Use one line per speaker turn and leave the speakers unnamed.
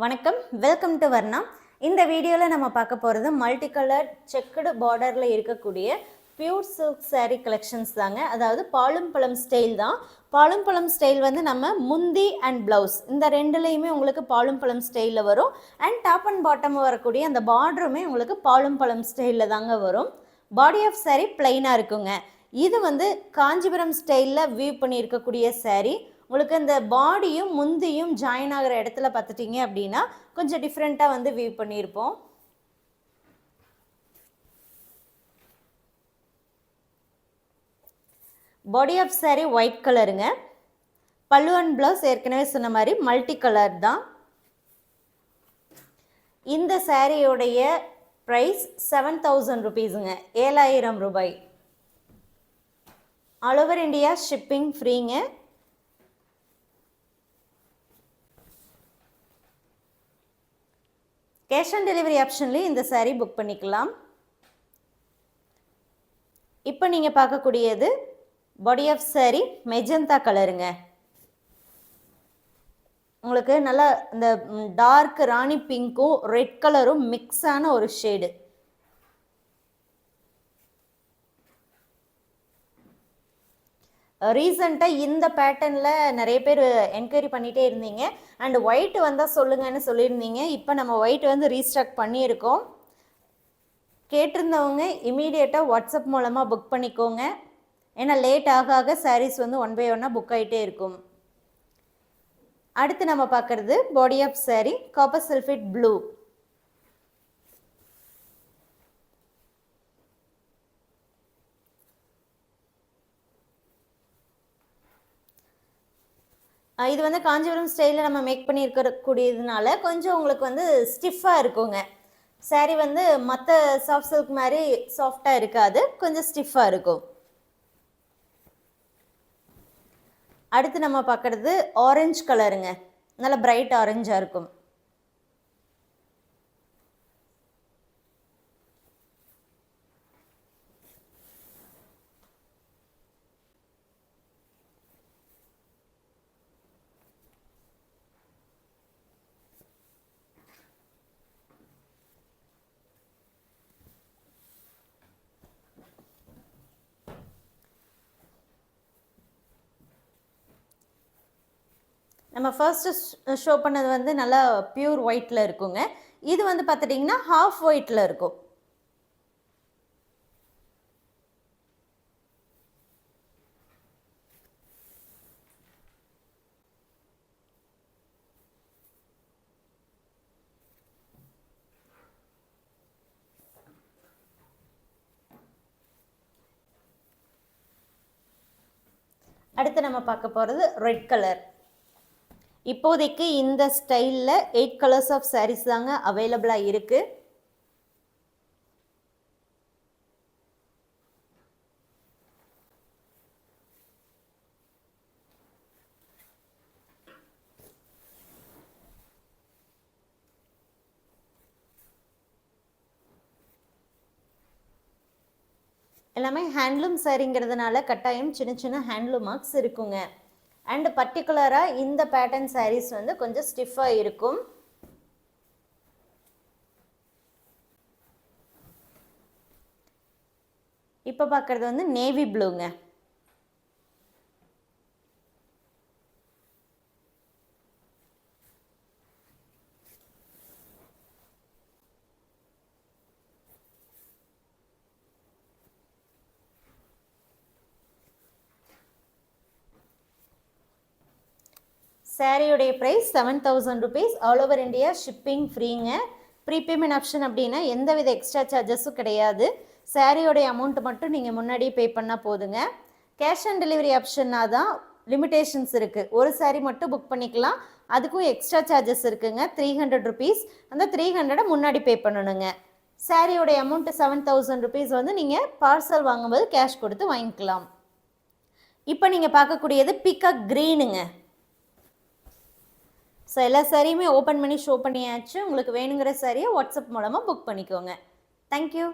வணக்கம், welcome to Varna. இந்த வீடியோவில் நம்ம பார்க்க போகிறது மல்டி கலர் செக்குடு பார்டரில் இருக்கக்கூடிய பியூர் சில்க் saree கலெக்ஷன்ஸ் தாங்க. அதாவது பாலும் பழம் ஸ்டைல் தான். பாலும் பழம் ஸ்டைல் வந்து நம்ம முந்தி அண்ட் ப்ளவுஸ் இந்த ரெண்டுலேயுமே உங்களுக்கு பாலும் பழம் ஸ்டைலில் வரும். அண்ட் டாப் அண்ட் பாட்டம் வரக்கூடிய அந்த பார்டருமே உங்களுக்கு பாலும் பழம் ஸ்டைலில் தாங்க வரும். பாடி ஆஃப் saree பிளைனாக இருக்குங்க. இது வந்து காஞ்சிபுரம் ஸ்டைலில் வியூ பண்ணியிருக்கக்கூடிய saree. உங்களுக்கு இந்த பாடியும் முந்தியும் ஜாயின் ஆகிற இடத்துல பார்த்துட்டிங்க அப்படின்னா கொஞ்சம் டிஃப்ரெண்ட்டாக வந்து வியூ பண்ணியிருப்போம். பாடி ஆஃப் saree ஒயிட் கலருங்க. பல்லு அண்ட் ப்ளவுஸ் ஏற்கனவே சொன்ன மாதிரி மல்டி கலர் தான். இந்த சாரியோடைய ப்ரைஸ் 7000 rupeesங்க, 7000 ரூபாய். ஆல் ஓவர் இந்தியா ஷிப்பிங் ஃப்ரீங்க. கேஷ் ஆன் டெலிவரி ஆப்ஷன்லேயும் இந்த saree புக் பண்ணிக்கலாம். இப்போ நீங்கள் பார்க்கக்கூடியது பாடி ஆஃப் saree மெஜந்தா கலருங்க. உங்களுக்கு நல்லா இந்த டார்க் ராணி பிங்க்கும் ரெட் கலரும் மிக்ஸான ஒரு ஷேடு. ரீசெண்டாக இந்த பேட்டர்னில் நிறைய பேர் என்கொயரி பண்ணிகிட்டே இருந்தீங்க. அண்ட் ஒயிட் வந்தால் சொல்லுங்கன்னு சொல்லியிருந்தீங்க. இப்போ நம்ம ஒயிட் வந்து ரீஸ்டாக் பண்ணியிருக்கோம். கேட்டிருந்தவங்க இமீடியட்டாக வாட்ஸ்அப் மூலமாக புக் பண்ணிக்கோங்க. ஏன்னா லேட் ஆக ஆக சாரீஸ் வந்து 1 by 1 புக் ஆகிட்டே இருக்கும். அடுத்து நம்ம பார்க்குறது body of saree copper sulphate blue. இது வந்து காஞ்சிபுரம் ஸ்டைலில் நம்ம மேக் பண்ணியிருக்கக்கூடியதுனால கொஞ்சம் உங்களுக்கு வந்து ஸ்டிஃபாக இருக்குங்க. saree வந்து மற்ற சாஃப்ட் சில்க் மாதிரி சாஃப்டாக இருக்காது, கொஞ்சம் ஸ்டிஃபாக இருக்கும். அடுத்து நம்ம பார்க்குறது ஆரஞ்சு கலருங்க. நல்ல பிரைட் ஆரஞ்சாக இருக்கும். நம்ம ஃபர்ஸ்ட்டு ஷோ பண்ணது வந்து நல்லா பியூர் ஒயிட்டில் இருக்குங்க. இது வந்து பார்த்துட்டிங்கன்னா ஹாஃப் ஒயிட்டில் இருக்கும். அடுத்து நம்ம பார்க்க போகிறது ரெட் கலர். இப்போதைக்கு இந்த ஸ்டைலில் 8 கலர்ஸ் ஆஃப் sarees தாங்க அவைலபிளாக இருக்குது. எல்லாமே ஹேண்ட்லூம் சாரிங்கிறதுனால கட்டாயம் சின்ன சின்ன ஹேண்ட்லூம் மார்க்ஸ் இருக்குங்க. அண்ட் பர்டிகுலராக இந்த பேட்டர்ன் sarees வந்து கொஞ்சம் ஸ்டிஃபாக இருக்கும். இப்போ பார்க்குறது வந்து நேவி ப்ளூங்க. சாரியுடைய price 7000 rupees. All over India shipping ஃப்ரீங்க. ப்ரீபேமெண்ட் ஆப்ஷன் அப்படின்னா எந்தவித எக்ஸ்ட்ரா சார்ஜஸும் கிடையாது. சாரியோடைய அமௌண்ட் மட்டும் நீங்கள் முன்னாடியே பே பண்ணால் போதுங்க. கேஷ் ஆன் டெலிவரி ஆப்ஷன்னா தான் லிமிட்டேஷன்ஸ் இருக்குது. ஒரு சாரீ மட்டும் புக் பண்ணிக்கலாம். அதுக்கும் எக்ஸ்ட்ரா சார்ஜஸ் இருக்குங்க, 300 rupees. அந்த 300 முன்னாடி பே பண்ணணுங்க. சாரியோடைய அமௌண்ட்டு 7000 rupees வந்து நீங்கள் பார்சல் வாங்கும்போது கேஷ் கொடுத்து வாங்கிக்கலாம். இப்போ நீங்கள் பார்க்கக்கூடியது பீகாக் க்ரீனுங்க. ஸோ எல்லா சாரியுமே ஓப்பன் பண்ணி ஷோ பண்ணியாச்சு. உங்களுக்கு வேணுங்கிற சாரியை வாட்ஸ்அப் மூலமாக புக் பண்ணிக்கோங்க. தேங்க்யூ.